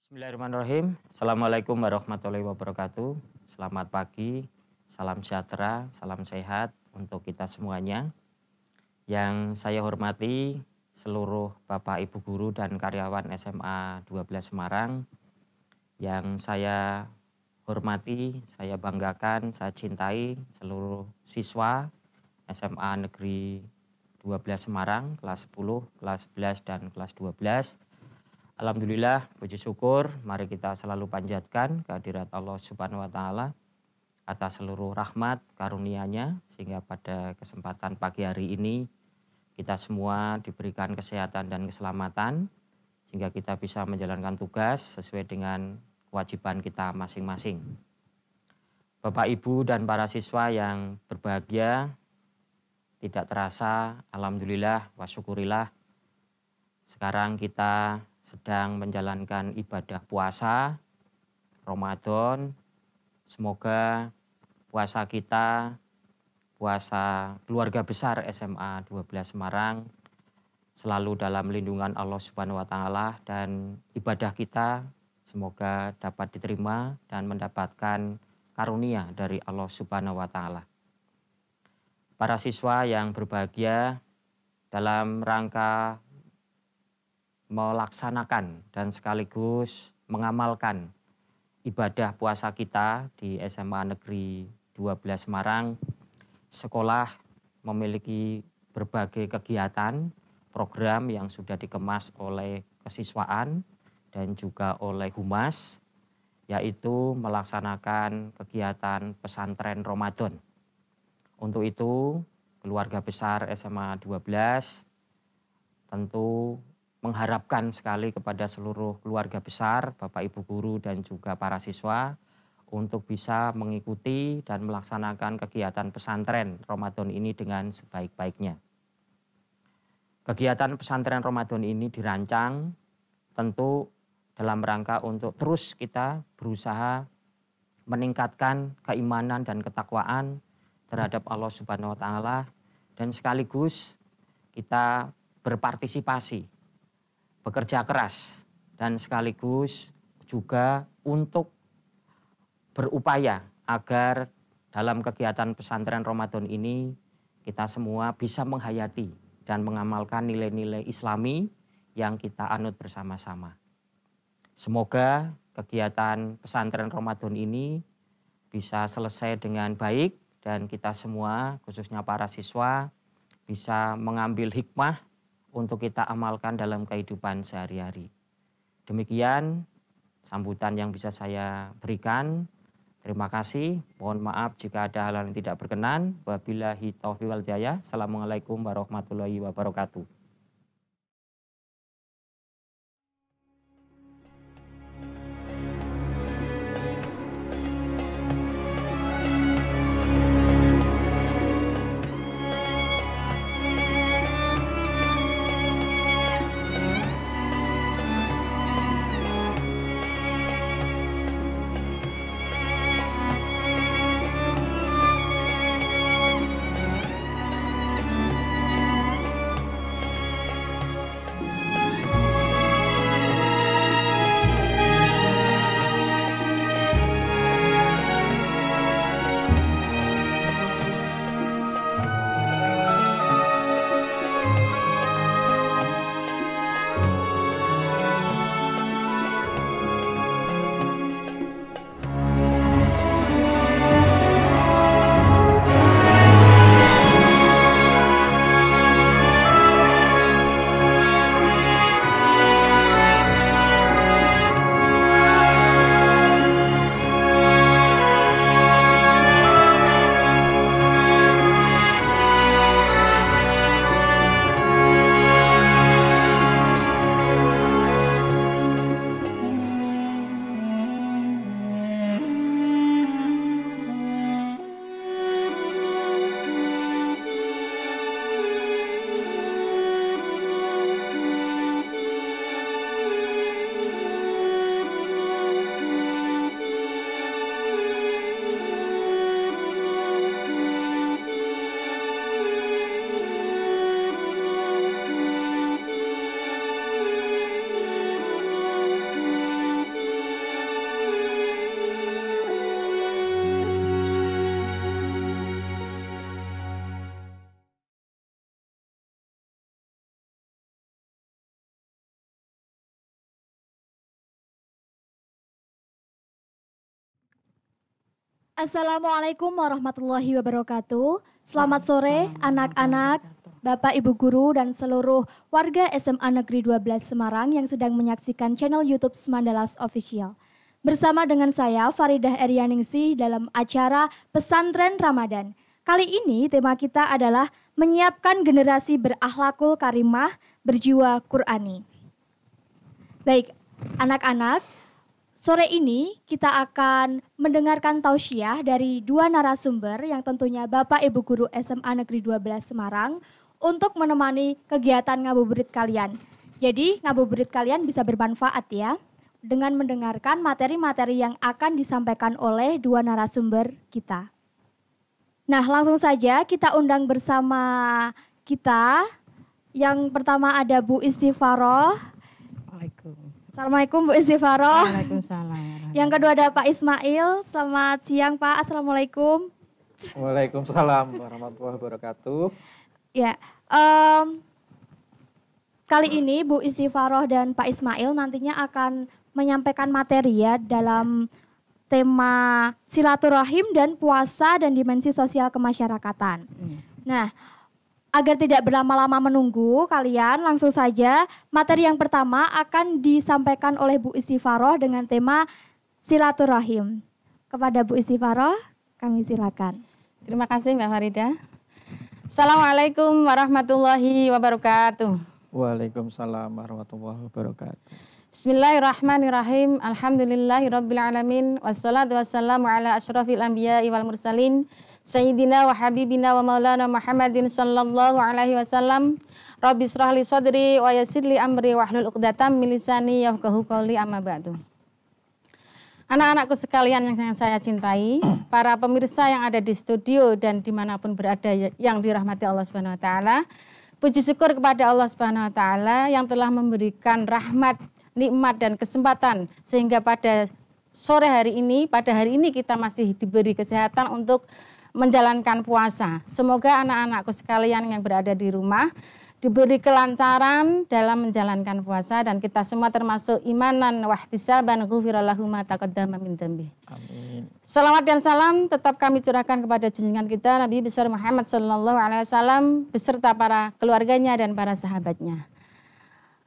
Bismillahirrahmanirrahim. Assalamualaikum warahmatullahi wabarakatuh. Selamat pagi, salam sejahtera, salam sehat untuk kita semuanya. Yang saya hormati seluruh Bapak Ibu Guru dan karyawan SMA 12 Semarang. Yang saya hormati, saya banggakan, saya cintai seluruh siswa SMA Negeri 12 Semarang, kelas 10, kelas 11, dan kelas 12. Alhamdulillah, puji syukur, mari kita selalu panjatkan kehadirat Allah Subhanahu wa Ta'ala atas seluruh rahmat karunia-Nya, sehingga pada kesempatan pagi hari ini kita semua diberikan kesehatan dan keselamatan, sehingga kita bisa menjalankan tugas sesuai dengan kewajiban kita masing-masing. Bapak, Ibu, dan para siswa yang berbahagia, tidak terasa, alhamdulillah wa syukurillah, sekarang kita sedang menjalankan ibadah puasa Ramadan. Semoga puasa kita, puasa keluarga besar SMA 12 Semarang selalu dalam lindungan Allah Subhanahu wa Ta'ala, dan ibadah kita semoga dapat diterima dan mendapatkan karunia dari Allah Subhanahu wa Ta'ala. Para siswa yang berbahagia, dalam rangka melaksanakan dan sekaligus mengamalkan ibadah puasa kita di SMA Negeri 12 Semarang, sekolah memiliki berbagai kegiatan, program yang sudah dikemas oleh kesiswaan dan juga oleh Humas, yaitu melaksanakan kegiatan pesantren Ramadan. Untuk itu, keluarga besar SMA 12 tentu mengharapkan sekali kepada seluruh keluarga besar, Bapak Ibu Guru dan juga para siswa untuk bisa mengikuti dan melaksanakan kegiatan pesantren Ramadan ini dengan sebaik-baiknya. Kegiatan pesantren Ramadan ini dirancang tentu dalam rangka untuk terus kita berusaha meningkatkan keimanan dan ketakwaan terhadap Allah Subhanahu wa Ta'ala, dan sekaligus kita berpartisipasi, bekerja keras, dan sekaligus juga untuk berupaya agar dalam kegiatan pesantren Ramadan ini kita semua bisa menghayati dan mengamalkan nilai-nilai Islami yang kita anut bersama-sama. Semoga kegiatan pesantren Ramadan ini bisa selesai dengan baik dan kita semua, khususnya para siswa, bisa mengambil hikmah untuk kita amalkan dalam kehidupan sehari-hari. Demikian sambutan yang bisa saya berikan. Terima kasih. Mohon maaf jika ada hal yang tidak berkenan. Wabillahi taufiq wal hidayah. Assalamualaikum warahmatullahi wabarakatuh. Assalamualaikum warahmatullahi wabarakatuh. Selamat sore anak-anak, Bapak Ibu Guru dan seluruh warga SMA Negeri 12 Semarang yang sedang menyaksikan channel YouTube Semandalas Official. Bersama dengan saya Faridah Erianingsih dalam acara Pesantren Ramadan. Kali ini tema kita adalah menyiapkan generasi berakhlakul karimah berjiwa Qur'ani. Baik, anak-anak, sore ini kita akan mendengarkan tausiah dari dua narasumber yang tentunya Bapak Ibu Guru SMA Negeri 12 Semarang untuk menemani kegiatan ngabuburit kalian. Jadi ngabuburit kalian bisa bermanfaat ya dengan mendengarkan materi-materi yang akan disampaikan oleh dua narasumber kita. Nah, langsung saja kita undang bersama kita. Yang pertama ada Bu Istifaroh. Assalamualaikum Bu Istifaroh. Waalaikumsalam. Yang kedua ada Pak Ismail. Selamat siang Pak, Assalamualaikum. Waalaikumsalam warahmatullahi wabarakatuh. Ya, kali ini Bu Istifaroh dan Pak Ismail nantinya akan menyampaikan materi ya dalam tema silaturahim dan puasa dan dimensi sosial kemasyarakatan. Nah, agar tidak berlama-lama menunggu, kalian langsung saja materi yang pertama akan disampaikan oleh Bu Istifaroh dengan tema silaturahim. Kepada Bu Istifaroh, kami silakan. Terima kasih Mbak Faridah. Assalamualaikum warahmatullahi wabarakatuh. Waalaikumsalam warahmatullahi wabarakatuh. Bismillahirrahmanirrahim. Alhamdulillahirabbil alamin wassalatu wassalamu ala asyrafil anbiya'i wal mursalin Sayyidina wa habibina wa maulana Muhammadin sallallahu alaihi wasallam. Rabbi shrah li sadri wa yassir li amri wahlul 'uqdatam min lisani yafqahu qawli, amma ba'du. Anak-anakku sekalian yang saya cintai, para pemirsa yang ada di studio dan dimanapun berada yang dirahmati Allah Subhanahu wa taala, puji syukur kepada Allah Subhanahu wa taala yang telah memberikan rahmat, nikmat dan kesempatan sehingga pada sore hari ini, pada hari ini kita masih diberi kesehatan untuk menjalankan puasa. Semoga anak-anakku sekalian yang berada di rumah diberi kelancaran dalam menjalankan puasa dan kita semua termasuk imanan wahtisaban ghufirallahu ma taqaddama min dzambi. Amin. Salawat dan salam tetap kami curahkan kepada junjungan kita Nabi besar Muhammad sallallahu alaihi wasallam beserta para keluarganya dan para sahabatnya.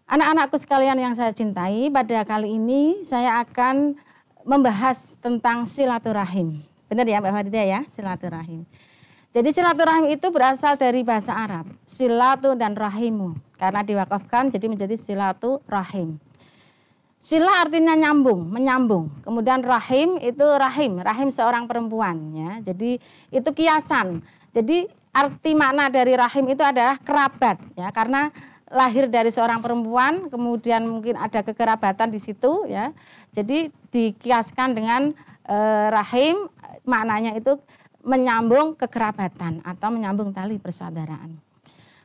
Anak-anakku sekalian yang saya cintai, pada kali ini saya akan membahas tentang silaturahim. Benar ya Mbak Faridah ya, silaturahim. Jadi silaturahim itu berasal dari bahasa Arab, silatu dan rahimu. Karena diwakafkan jadi menjadi silaturahim. Sila artinya nyambung, menyambung. Kemudian rahim itu rahim seorang perempuan ya. Jadi itu kiasan. Jadi arti makna dari rahim itu adalah kerabat ya, karena lahir dari seorang perempuan, kemudian mungkin ada kekerabatan di situ ya. Jadi dikiaskan dengan rahim, maknanya itu menyambung kekerabatan atau menyambung tali persaudaraan.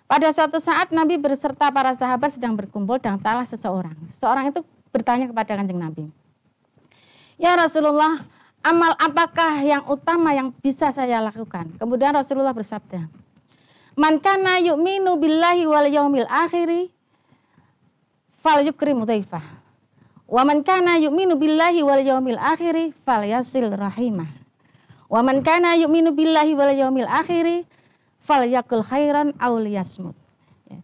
Pada suatu saat Nabi beserta para sahabat sedang berkumpul dan datanglah seseorang. Seseorang itu bertanya kepada Kanjeng Nabi, "Ya Rasulullah, amal apakah yang utama yang bisa saya lakukan?" Kemudian Rasulullah bersabda, "Man kana yu'minu billahi wal yaumil akhiri falyukrim dhaifah. Wa man kana yu'minu billahi wal yaumil akhiri falyasil rahimah. Wa man kana yu'minu billahi wal yaumil akhiri falyakul khairan aw liyasmut." Ya.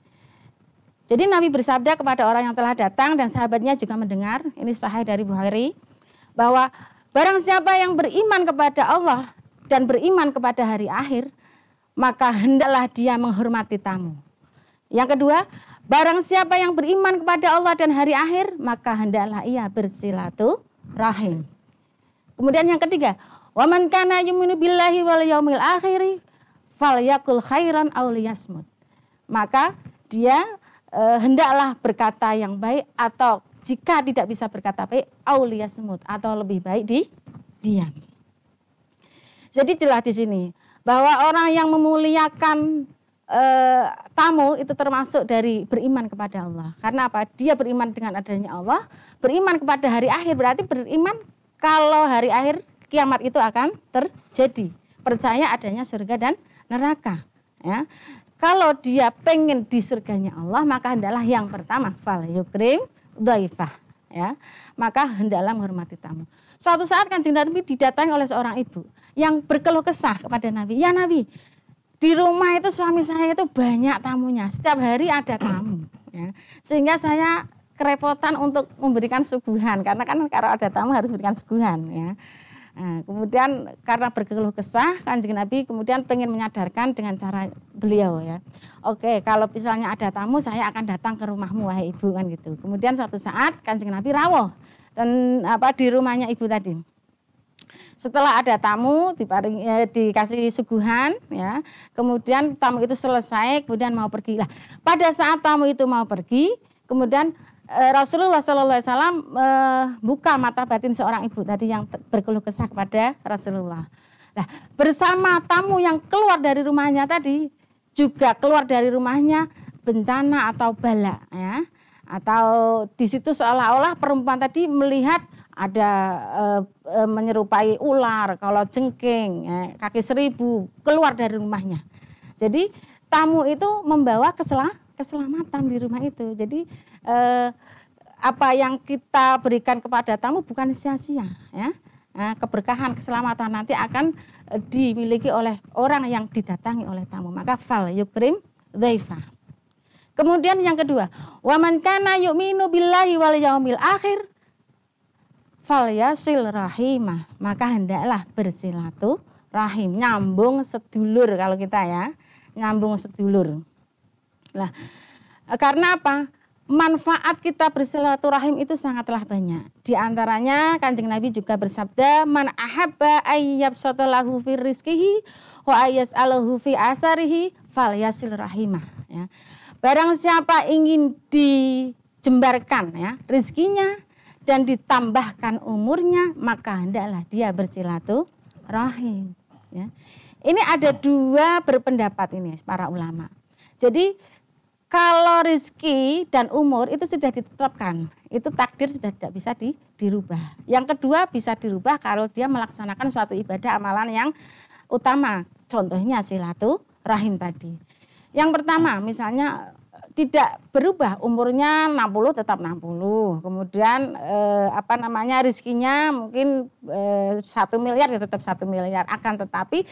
Jadi Nabi bersabda kepada orang yang telah datang dan sahabatnya juga mendengar, ini sahih dari Bukhari, bahwa barang siapa yang beriman kepada Allah dan beriman kepada hari akhir, maka hendaklah dia menghormati tamu. Yang kedua, barang siapa yang beriman kepada Allah dan hari akhir, maka hendaklah ia bersilaturahim. Kemudian yang ketiga, wa man kana yu'minu billahi wal yaumil akhiri falyakul khairan aw liyasmut. Maka dia hendaklah berkata yang baik, atau jika tidak bisa berkata baik, aw liyasmut, atau lebih baik diam. Jadi jelas di sini bahwa orang yang memuliakan tamu itu termasuk dari beriman kepada Allah. Karena apa? Dia beriman dengan adanya Allah, beriman kepada hari akhir, berarti beriman kalau hari akhir kiamat itu akan terjadi. Percaya adanya surga dan neraka. Ya. Kalau dia pengen di surganya Allah, maka adalah yang pertama fal yukrim dhaifah. ya, maka hendaklah menghormati tamu. Suatu saat Kanjeng Nabi didatangi oleh seorang ibu yang berkeluh kesah kepada Nabi. Ya Nabi, di rumah itu suami saya itu banyak tamunya, setiap hari ada tamu, ya. Sehingga saya kerepotan untuk memberikan suguhan, karena kan kalau ada tamu harus memberikan suguhan, ya. Nah, kemudian karena berkeluh kesah, Kanjeng Nabi kemudian pengen menyadarkan dengan cara beliau, ya. Oke, kalau misalnya ada tamu saya akan datang ke rumahmu wahai ibu, kan gitu. Kemudian suatu saat Kanjeng Nabi rawuh dan di rumahnya ibu tadi. Setelah ada tamu dikasih suguhan, ya. Kemudian tamu itu selesai, kemudian mau pergi. Lah, pada saat tamu itu mau pergi, kemudian Rasulullah SAW buka mata batin seorang ibu tadi yang berkeluh kesah kepada Rasulullah. Nah, bersama tamu yang keluar dari rumahnya tadi, juga keluar dari rumahnya bencana atau bala, ya. Atau di situ seolah-olah perempuan tadi melihat ada menyerupai ular, kalau jengking, kaki seribu keluar dari rumahnya. Jadi tamu itu membawa keselamatan di rumah itu. Jadi apa yang kita berikan kepada tamu bukan sia-sia, ya. Keberkahan, keselamatan nanti akan dimiliki oleh orang yang didatangi oleh tamu. Maka fal yukrim dhaifa. Kemudian yang kedua, wa man kana yu'minu billahi wal yaumil akhir fal yasil rahimah. Maka hendaklah bersilaturahim, nyambung sedulur kalau kita, ya, nyambung sedulur. Lah, karena apa? Manfaat kita bersilaturahim itu sangatlah banyak. Di antaranya Kanjeng Nabi juga bersabda, man ahabba ayyabsata lahu fi rizqihi wa ayyas'alahu fi asarihi falyasil rahimah, ya. Barang siapa ingin dijembarkan, ya, rizkinya dan ditambahkan umurnya, maka hendaklah dia bersilaturahim, ya. Ini ada dua berpendapat ini para ulama. Jadi kalau rezeki dan umur itu sudah ditetapkan, itu takdir sudah tidak bisa dirubah. Yang kedua bisa dirubah kalau dia melaksanakan suatu ibadah amalan yang utama, contohnya silaturahim tadi. Yang pertama misalnya tidak berubah, umurnya 60 tetap 60, kemudian rezekinya mungkin 1 miliar ya tetap 1 miliar, akan tetapi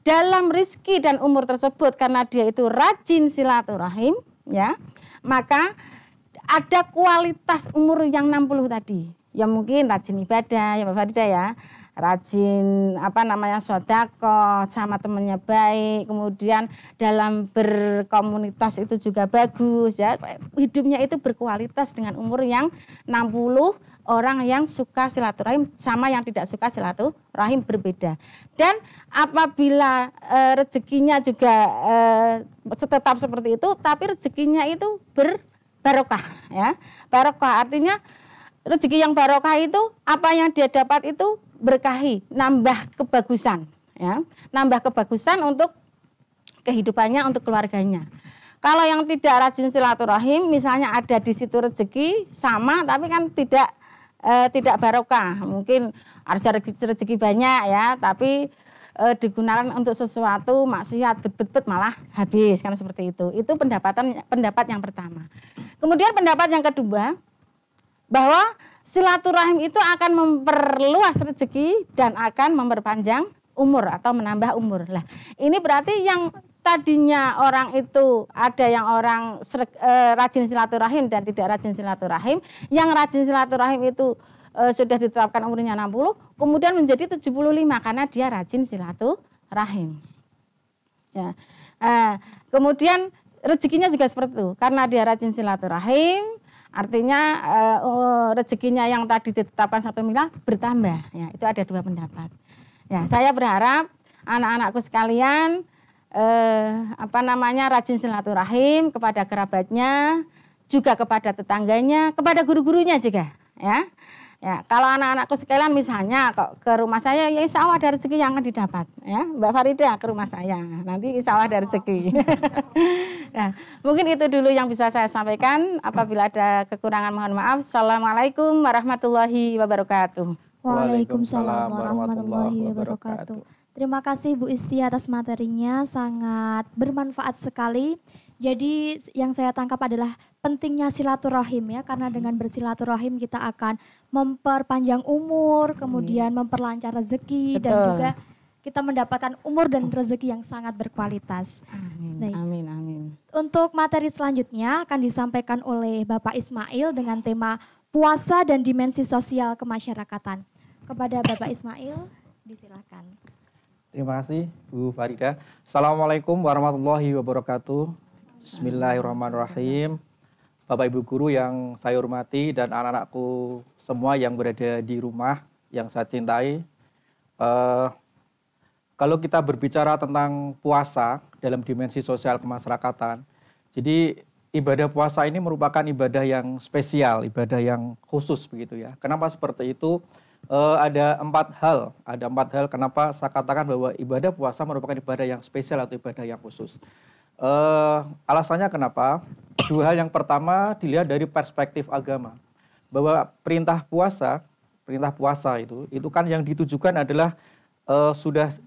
dalam rizki dan umur tersebut karena dia itu rajin silaturahim, ya, maka ada kualitas umur yang 60 tadi. Ya mungkin rajin ibadah, ya Mbak Farida, ya. Rajin sedekah, sama temannya baik, kemudian dalam berkomunitas itu juga bagus, ya. Hidupnya itu berkualitas dengan umur yang 60. Orang yang suka silaturahim sama yang tidak suka silaturahim berbeda. Dan apabila rezekinya juga tetap seperti itu, tapi rezekinya itu berbarokah, ya. Barokah artinya rezeki yang barokah itu apa yang dia dapat itu berkahi, nambah kebagusan, ya. Nambah kebagusan untuk kehidupannya, untuk keluarganya. Kalau yang tidak rajin silaturahim, misalnya ada di situ rezeki sama, tapi kan tidak barokah, mungkin ada rezeki banyak, ya, tapi digunakan untuk sesuatu maksiat, bet malah habis, kan seperti itu. Itu pendapat yang pertama. Kemudian pendapat yang kedua, bahwa silaturahim itu akan memperluas rezeki dan akan memperpanjang umur atau menambah umur. Lah, ini berarti yang tadinya orang itu ada yang orang rajin silaturahim dan tidak rajin silaturahim. Yang rajin silaturahim itu sudah ditetapkan umurnya 60, kemudian menjadi 75 karena dia rajin silaturahim. Ya. Kemudian rezekinya juga seperti itu, karena dia rajin silaturahim, artinya rezekinya yang tadi ditetapkan 1 miliar bertambah. Ya, itu ada dua pendapat. Ya, saya berharap anak-anakku sekalian rajin silaturahim kepada kerabatnya, juga kepada tetangganya, kepada guru-gurunya juga, ya. Ya, kalau anak-anakku sekalian misalnya kok ke rumah saya, ya insya Allah ada rezeki yang akan didapat, ya. Mbak Farida ke rumah saya, nanti insya Allah ada rezeki. Nah, mungkin itu dulu yang bisa saya sampaikan. Apabila ada kekurangan mohon maaf. Assalamualaikum warahmatullahi wabarakatuh. Waalaikumsalam warahmatullahi wabarakatuh. Terima kasih Bu Isti atas materinya, sangat bermanfaat sekali. Jadi yang saya tangkap adalah pentingnya silaturahim ya, karena dengan bersilaturahim kita akan memperpanjang umur, kemudian memperlancar rezeki dan Betul. juga kita mendapatkan umur dan rezeki yang sangat berkualitas. Amin, Baik. amin, amin. Untuk materi selanjutnya akan disampaikan oleh Bapak Ismail dengan tema puasa dan dimensi sosial kemasyarakatan. Kepada Bapak Ismail, disilakan. Terima kasih Bu Farida. Assalamualaikum warahmatullahi wabarakatuh. Bismillahirrahmanirrahim. Bapak Ibu guru yang saya hormati dan anak-anakku semua yang berada di rumah yang saya cintai. Kalau kita berbicara tentang puasa dalam dimensi sosial kemasyarakatan, jadi ibadah puasa ini merupakan ibadah yang spesial, ibadah yang khusus begitu ya. Kenapa seperti itu? Ada empat hal kenapa saya katakan bahwa ibadah puasa merupakan ibadah yang spesial atau ibadah yang khusus. Alasannya kenapa? Dua hal. Yang pertama dilihat dari perspektif agama, bahwa perintah puasa itu kan yang ditujukan adalah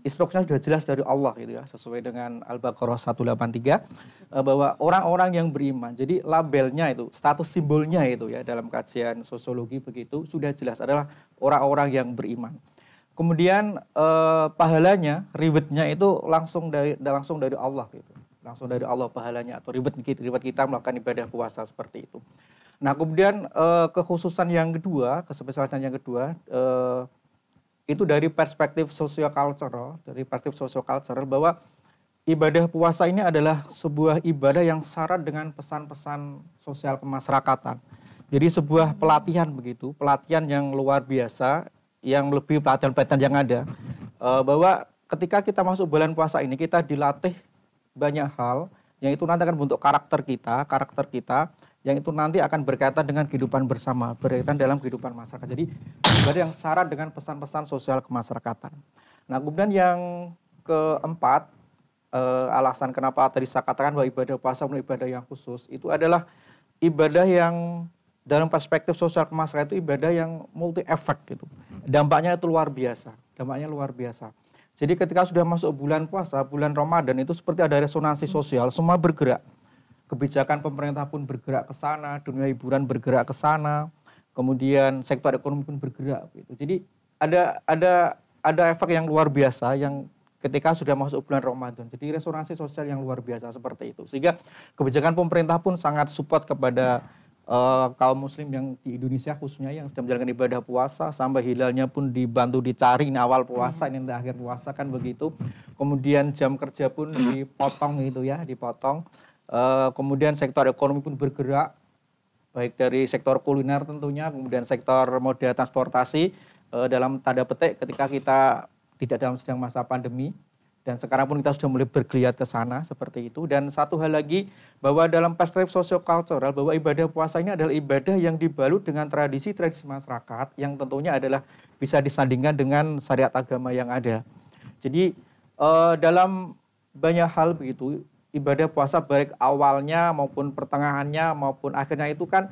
instruksinya sudah jelas dari Allah gitu ya, sesuai dengan Al-Baqarah 183, bahwa orang-orang yang beriman, jadi labelnya itu, status simbolnya itu ya dalam kajian sosiologi begitu sudah jelas adalah orang-orang yang beriman. Kemudian pahalanya, rewardnya itu langsung dari Allah gitu. Langsung dari Allah pahalanya atau reward kita melakukan ibadah puasa seperti itu. Nah, kemudian kekhususan yang kedua, kespesialan yang kedua itu dari perspektif sosiokultural, bahwa ibadah puasa ini adalah sebuah ibadah yang syarat dengan pesan-pesan sosial kemasyarakatan. Jadi sebuah pelatihan begitu, pelatihan yang luar biasa, yang lebih pelatihan-pelatihan yang ada, bahwa ketika kita masuk bulan puasa ini kita dilatih banyak hal yang itu nanti akan membentuk karakter kita yang itu nanti akan berkaitan dengan kehidupan bersama, berkaitan dalam kehidupan masyarakat. Jadi ibadah yang syarat dengan pesan-pesan sosial kemasyarakatan. Nah, kemudian yang keempat, alasan kenapa tadi saya katakan bahwa ibadah puasa adalah ibadah yang khusus, itu adalah ibadah yang dalam perspektif sosial kemasyarakatan itu ibadah yang multi efek gitu. Dampaknya itu luar biasa. Jadi ketika sudah masuk bulan puasa, bulan Ramadan itu seperti ada resonansi sosial, semua bergerak. Kebijakan pemerintah pun bergerak ke sana, dunia hiburan bergerak ke sana, kemudian sektor ekonomi pun bergerak gitu. Jadi ada efek yang luar biasa yang ketika sudah masuk bulan Ramadan. Jadi resonansi sosial yang luar biasa seperti itu. Sehingga kebijakan pemerintah pun sangat support kepada kaum muslim yang di Indonesia khususnya yang sedang menjalankan ibadah puasa, sampai hilalnya pun dibantu dicari, ini awal puasa, ini akhir puasa kan begitu. Kemudian jam kerja pun dipotong gitu ya, kemudian sektor ekonomi pun bergerak, baik dari sektor kuliner tentunya, kemudian sektor moda transportasi, dalam tanda petik ketika kita tidak dalam sedang masa pandemi. Dan sekarang pun kita sudah mulai bergeliat ke sana seperti itu. Dan satu hal lagi, bahwa dalam perspektif sosiokultural, bahwa ibadah puasa ini adalah ibadah yang dibalut dengan tradisi-tradisi masyarakat yang tentunya adalah bisa disandingkan dengan syariat agama yang ada. Jadi dalam banyak hal begitu, ibadah puasa baik awalnya maupun pertengahannya maupun akhirnya itu kan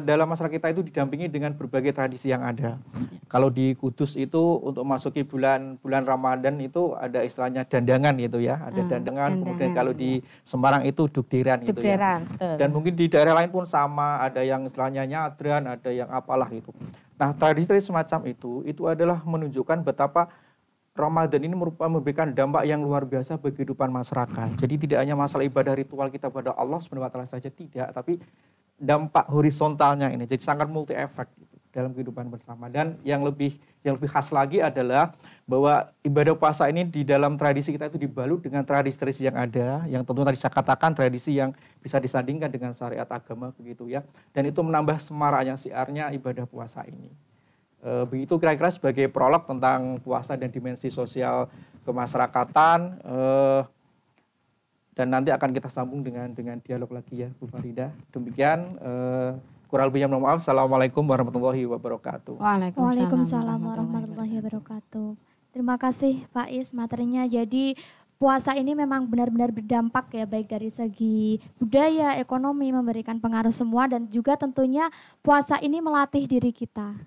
dalam masyarakat kita itu didampingi dengan berbagai tradisi yang ada. Kalau di Kudus itu untuk masuki bulan Ramadan itu ada istilahnya dandangan gitu ya, ada dandangan. Kemudian kalau di Semarang itu dukderan gitu ya. Dan mungkin di daerah lain pun sama, ada yang istilahnya nyadran, ada yang apalah itu. Nah, tradisi semacam itu adalah menunjukkan betapa Ramadan ini memberikan dampak yang luar biasa bagi kehidupan masyarakat. Jadi tidak hanya masalah ibadah ritual kita pada Allah SWT saja, tidak, tapi dampak horizontalnya ini jadi sangat multi efek gitu, dalam kehidupan bersama. Dan yang lebih khas lagi adalah bahwa ibadah puasa ini di dalam tradisi kita itu dibalut dengan tradisi-tradisi yang ada, yang tentu tadi saya katakan tradisi yang bisa disandingkan dengan syariat agama begitu ya. Dan itu menambah semaraknya siarnya ibadah puasa ini. Begitu kira-kira sebagai prolog tentang puasa dan dimensi sosial kemasyarakatan. Dan nanti akan kita sambung dengan dialog lagi ya Bu Farida. Demikian kurang lebihnya mohon maaf. Assalamualaikum warahmatullahi wabarakatuh. Waalaikumsalam warahmatullahi wabarakatuh. Terima kasih Pak Is materinya. Jadi puasa ini memang benar-benar berdampak ya, baik dari segi budaya, ekonomi, memberikan pengaruh semua, dan juga tentunya puasa ini melatih diri kita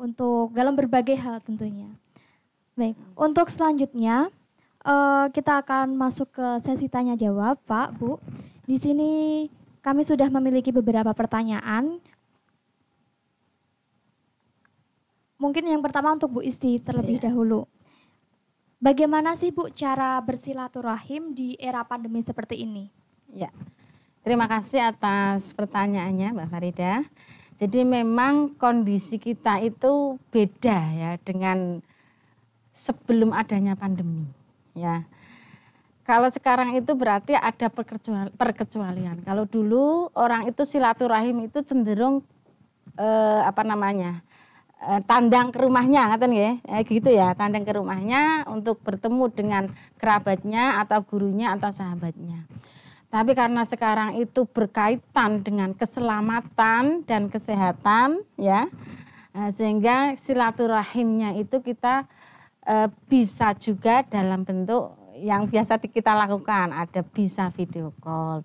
untuk dalam berbagai hal tentunya. Baik, untuk selanjutnya kita akan masuk ke sesi tanya jawab, Pak, Bu. Di sini kami sudah memiliki beberapa pertanyaan. Mungkin yang pertama untuk Bu Isti terlebih dahulu. Bagaimana sih Bu cara bersilaturahim di era pandemi seperti ini? Ya, terima kasih atas pertanyaannya Mbak Farida. Jadi memang kondisi kita itu beda ya dengan sebelum adanya pandemi. Ya, kalau sekarang itu berarti ada perkecualian. Kalau dulu orang itu silaturahim itu cenderung tandang ke rumahnya, ngaten ya, gitu ya, tandang ke rumahnya untuk bertemu dengan kerabatnya atau gurunya atau sahabatnya. Tapi karena sekarang itu berkaitan dengan keselamatan dan kesehatan, ya, sehingga silaturahimnya itu kita bisa juga dalam bentuk yang biasa kita lakukan, ada bisa video call,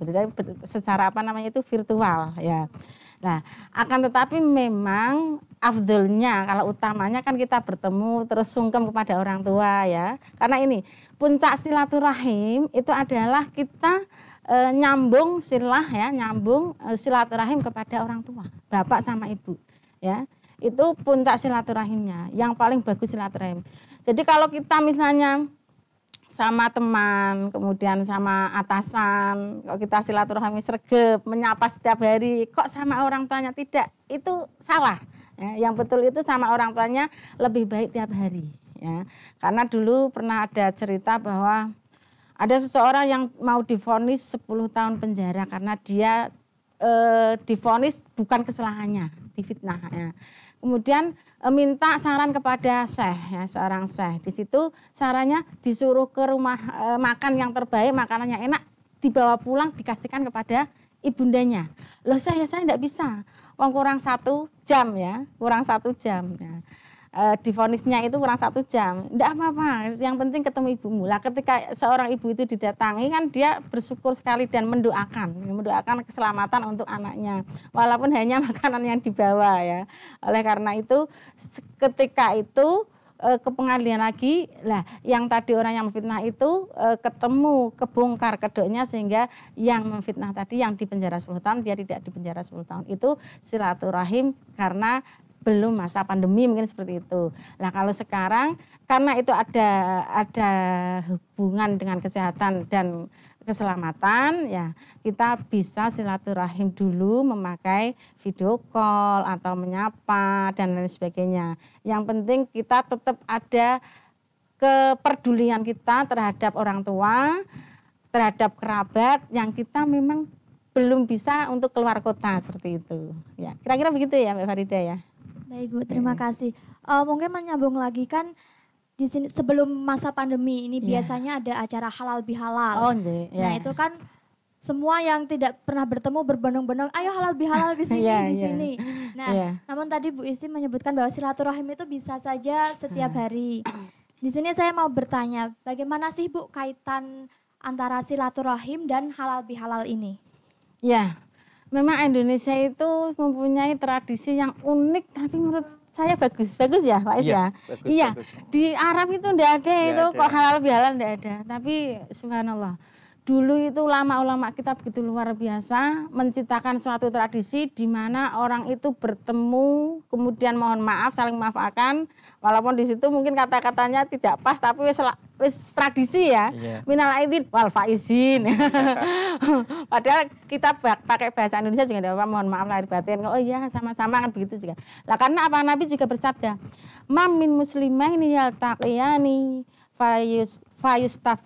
secara itu virtual, ya. Nah, akan tetapi memang afdolnya kalau utamanya kan kita bertemu terus sungkem kepada orang tua ya. Karena ini puncak silaturahim itu adalah kita nyambung silaturahim kepada orang tua, bapak sama ibu ya. Itu puncak silaturahimnya, yang paling bagus silaturahim. Jadi kalau kita misalnya sama teman, kemudian sama atasan, kok kita silaturahmi sregep, menyapa setiap hari, kok sama orang tuanya tidak, itu salah. Ya, yang betul itu sama orang tuanya lebih baik tiap hari. Ya. Karena dulu pernah ada cerita bahwa ada seseorang yang mau divonis 10 tahun penjara karena dia divonis bukan kesalahannya, difitnah. Ya. Kemudian minta saran kepada syekh, ya, seorang syekh. Di situ sarannya disuruh ke rumah makan yang terbaik, makanannya enak, dibawa pulang dikasihkan kepada ibundanya. Loh saya tidak bisa, kurang 1 jam ya, kurang 1 jam. Ya. Divonisnya itu kurang 1 jam, tidak apa-apa, yang penting ketemu ibumu. Lah ketika seorang ibu itu didatangi kan dia bersyukur sekali dan mendoakan keselamatan untuk anaknya, walaupun hanya makanan yang dibawa ya. Oleh karena itu ketika itu ke pengadilan lagi, lah yang tadi orang yang memfitnah itu ketemu, kebongkar kedoknya, sehingga yang memfitnah tadi yang dipenjara 10 tahun dia tidak dipenjara 10 tahun. Itu silaturahim karena belum masa pandemi, mungkin seperti itu. Nah kalau sekarang karena itu ada hubungan dengan kesehatan dan keselamatan, ya kita bisa silaturahim dulu memakai video call atau menyapa dan lain sebagainya. Yang penting kita tetap ada kepedulian kita terhadap orang tua, terhadap kerabat yang kita memang belum bisa untuk keluar kota, seperti itu. Ya, kira-kira begitu ya Mbak Farida ya. Baik Bu, terima kasih. Mungkin menyambung lagi kan di sini sebelum masa pandemi ini biasanya ada acara halal bihalal. Oh, Nah itu kan semua yang tidak pernah bertemu berbondong-bondong, ayo halal bihalal di sini, di sini. Nah, namun tadi Bu Isti menyebutkan bahwa silaturahim itu bisa saja setiap hari. Di sini saya mau bertanya, bagaimana sih Bu kaitan antara silaturahim dan halal bihalal ini? Ya. Memang Indonesia itu mempunyai tradisi yang unik, tapi menurut saya bagus ya Pak Is ya. Iya, di Arab itu tidak ada itu, kok halal bihalal tidak ada. Tapi subhanallah, dulu itu ulama-ulama kita begitu luar biasa menciptakan suatu tradisi di mana orang itu bertemu, kemudian mohon maaf, saling memaafkan, walaupun di situ mungkin kata-katanya tidak pas, tapi wis tradisi ya. Minal aidin wal faizin. Padahal kita pakai bahasa Indonesia juga tidak apa, mohon maaf lahir batin. Oh iya, sama-sama kan begitu juga. Lah karena apa, Nabi juga bersabda, "Mam min muslimaini yaltaqiyani fayustaf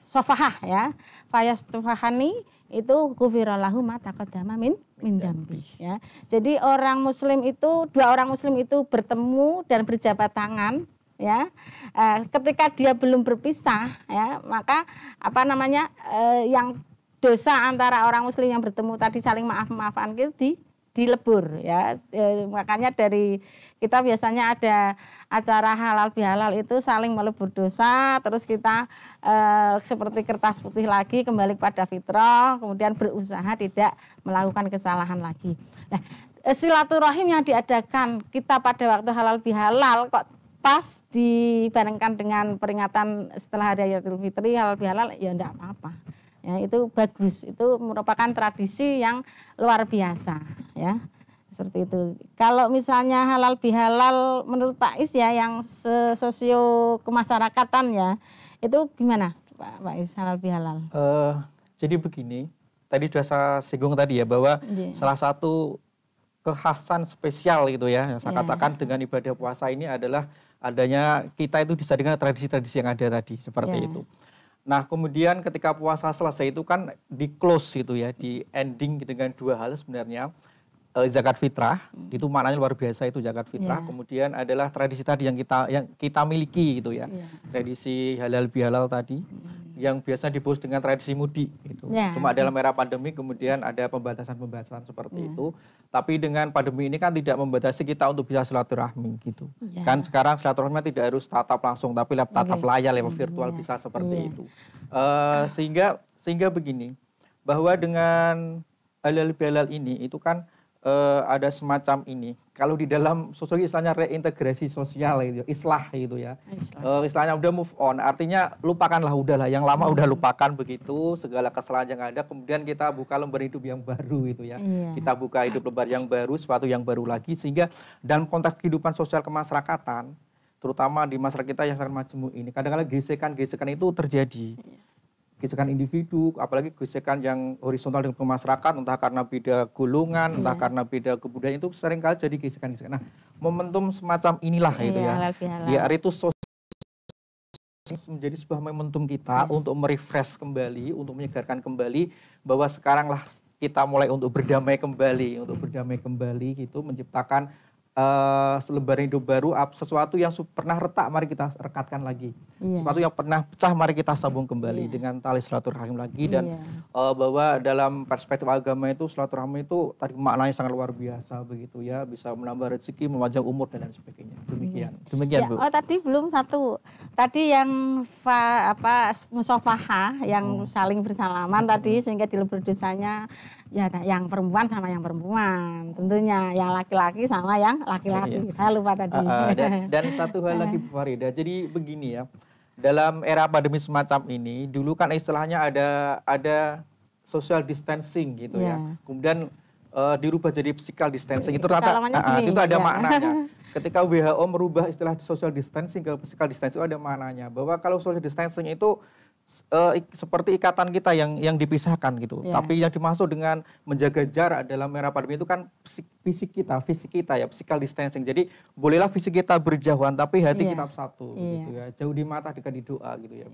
sofahah ya. Fayastufahani itu ghufirallahu ma taqaddama min dambi ya. Jadi dua orang muslim itu bertemu dan berjabat tangan ya. Ketika dia belum berpisah ya, maka yang dosa antara orang muslim yang bertemu tadi saling maaf-maafan gitu dilebur ya. Makanya dari kita biasanya ada acara halal bihalal itu saling melebur dosa, terus kita seperti kertas putih lagi kembali pada fitrah, kemudian berusaha tidak melakukan kesalahan lagi. Nah, silaturahim yang diadakan kita pada waktu halal bihalal kok pas dibarengkan dengan peringatan setelah Hari Idul Fitri halal bihalal ya enggak apa-apa. Ya, itu bagus. Itu merupakan tradisi yang luar biasa, ya. Seperti itu. Kalau misalnya halal bihalal menurut Pak Is ya yang sosio kemasyarakatan ya, itu gimana Pak Is halal bihalal? Jadi begini, tadi sudah saya singgung tadi ya bahwa salah satu kekhasan spesial gitu ya, yang saya katakan dengan ibadah puasa ini adalah adanya kita itu disandingkan tradisi-tradisi yang ada tadi seperti itu. Nah kemudian ketika puasa selesai itu kan di close gitu ya, di ending dengan dua hal sebenarnya. Zakat fitrah itu maknanya luar biasa itu zakat fitrah. Kemudian adalah tradisi tadi yang kita miliki gitu ya, tradisi halal bihalal tadi yang biasa dibahas dengan tradisi mudik gitu. Cuma dalam era pandemi kemudian ada pembatasan-pembatasan seperti itu. Tapi dengan pandemi ini kan tidak membatasi kita untuk bisa silaturahmi gitu. Kan sekarang silaturahmi tidak harus tatap langsung tapi tatap layar lewat virtual bisa seperti itu. Sehingga begini, bahwa dengan halal bihalal ini itu kan ada semacam ini. Kalau di dalam sosiologi istilahnya reintegrasi sosial gitu, islah gitu ya. Istilahnya udah move on, artinya lupakanlah udahlah, yang lama udah lupakan begitu, segala kesalahan yang ada, kemudian kita buka lembar hidup yang baru gitu ya. Kita buka hidup lembar yang baru, sesuatu yang baru lagi, sehingga dalam konteks kehidupan sosial kemasyarakatan, terutama di masyarakat kita yang sangat majemuk ini, kadang-kadang gesekan-gesekan itu terjadi. Gesekan individu, apalagi gesekan yang horizontal dengan masyarakat, entah karena beda golongan, entah karena beda kebudayaan, itu seringkali jadi gesekan-gesekan. Nah, momentum semacam inilah itu ya. Ya, itu menjadi sebuah momentum kita untuk merefresh kembali, untuk menyegarkan kembali bahwa sekaranglah kita mulai untuk berdamai kembali gitu, menciptakan lembar hidup baru, sesuatu yang pernah retak mari kita rekatkan lagi, sesuatu yang pernah pecah mari kita sambung kembali dengan tali silaturahim lagi. Dan bahwa dalam perspektif agama itu silaturahmi itu tadi maknanya sangat luar biasa begitu ya, bisa menambah rezeki, memanjang umur dan lain sebagainya. Demikian Bu. Oh tadi belum satu, tadi yang musafahah yang saling bersalaman tadi, sehingga di lembar dosanya ya yang perempuan sama yang perempuan, tentunya yang laki-laki sama yang laki-laki. Saya lupa tadi. Dan satu hal lagi Bu Farida, jadi begini ya, dalam era pandemi semacam ini, dulu kan istilahnya ada social distancing gitu ya, kemudian dirubah jadi physical distancing. Itu itu ada maknanya. Ketika WHO merubah istilah social distancing ke physical distancing, itu ada maknanya bahwa kalau social distancing itu seperti ikatan kita yang dipisahkan gitu. Tapi yang dimaksud dengan menjaga jarak dalam era pandemi itu kan fisik kita ya, physical distancing. Jadi bolehlah fisik kita berjauhan tapi hati kita satu gitu ya. Jauh di mata dekat di doa gitu ya.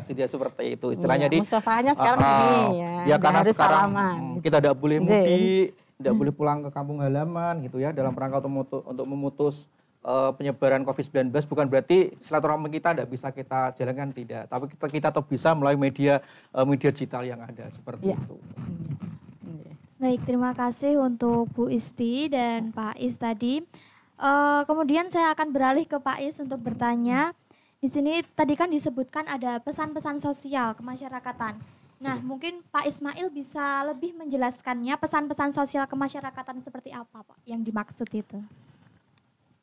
Sudah seperti itu istilahnya. Musafahnya sekarang ini ya karena sekarang kita tidak boleh mudik, tidak boleh pulang ke kampung halaman gitu ya, dalam rangka untuk memutus penyebaran COVID-19. Bukan berarti silaturahmi kita tidak bisa kita jalankan, tidak. Tapi kita tetap bisa melalui media digital yang ada seperti itu. Baik, terima kasih untuk Bu Isti dan Pak Is tadi. Kemudian saya akan beralih ke Pak Is untuk bertanya. Di sini tadi kan disebutkan ada pesan-pesan sosial kemasyarakatan. Nah, mungkin Pak Ismail bisa lebih menjelaskannya, pesan-pesan sosial kemasyarakatan seperti apa Pak yang dimaksud itu?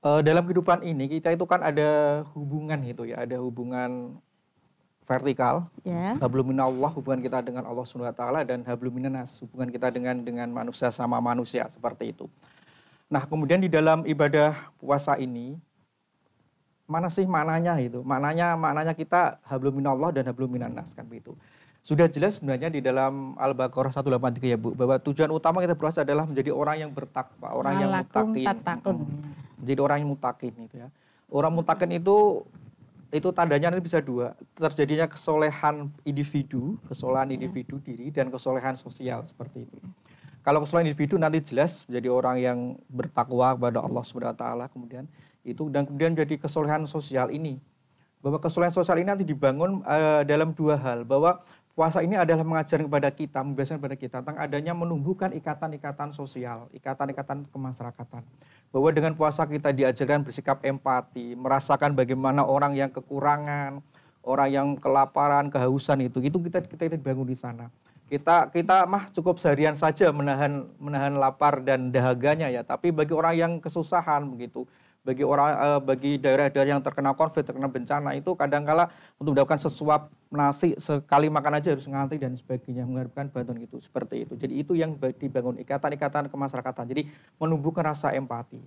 Dalam kehidupan ini kita itu kan ada hubungan gitu ya, ada hubungan vertikal, hablum minallah, hubungan kita dengan Allah Subhanahu wa taala, dan hablum minannas, hubungan kita dengan manusia sama manusia seperti itu. Nah, kemudian di dalam ibadah puasa ini mana sih maknanya itu? Maknanya kita hablum minallah dan hablum minannas kan begitu. Sudah jelas sebenarnya di dalam Al-Baqarah 183 ya Bu, bahwa tujuan utama kita berpuasa adalah menjadi orang yang bertakwa, orang yang muttaqin. Jadi orang yang muttaqin itu ya. Orang muttaqin itu tandanya nanti bisa dua, terjadinya kesolehan individu diri, dan kesolehan sosial seperti itu. Kalau kesolehan individu nanti jelas menjadi orang yang bertakwa kepada Allah Subhanahu wa taala, kemudian jadi kesolehan sosial ini. Bahwa kesolehan sosial ini nanti dibangun dalam dua hal, bahwa puasa ini adalah mengajarkan kepada kita, membiasakan kepada kita tentang adanya menumbuhkan ikatan-ikatan sosial, ikatan-ikatan kemasyarakatan. Bahwa dengan puasa kita diajarkan bersikap empati, merasakan bagaimana orang yang kekurangan, orang yang kelaparan, kehausan itu kita dibangun di sana. Kita mah cukup seharian saja menahan lapar dan dahaganya ya, tapi bagi orang yang kesusahan begitu, bagi daerah-daerah yang terkena konflik, terkena bencana itu kadangkala untuk mendapatkan sesuap nasi sekali makan aja harus ngantri dan sebagainya, mengharapkan bantuan gitu, seperti itu. Jadi itu yang dibangun ikatan-ikatan kemasyarakatan. Jadi menumbuhkan rasa empati.